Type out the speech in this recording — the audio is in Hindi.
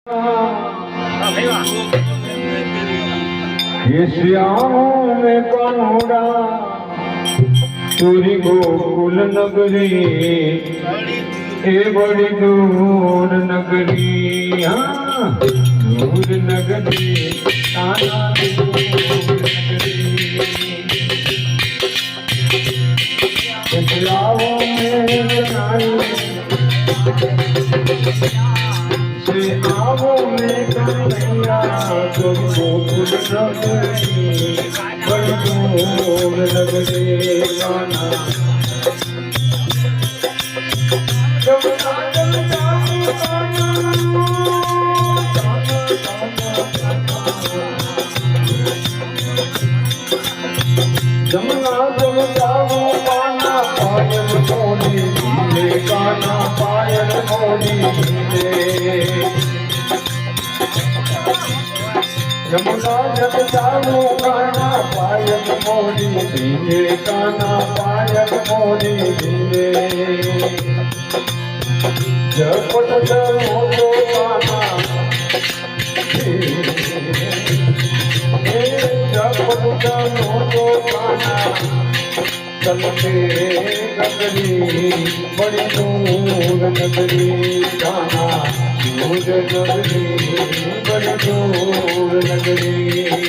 ये श्याम में कौड़ा तुरी गोकुल नगरी ए बड़ी दूर नगरी। हाँ दूर नगरी ताना दूर नगरी। ये श्याम में से आवो में कन्हैया तुम गोकुल नगरी बड़ी दूर नगरी। गाना जमुना जम जाओ गाना पायल मोदी धीरे गाना पायल मोदी धीरे। जमुना जब जाओ गाना पायल मोदी धीरे गाना पायल मोदी धीरे। जपट चलो तो गाना जपट चलो तो गाना चलते नगरी बड़ी दूर नगरी। गाना दूर नगरी बड़ी दूर नगरी।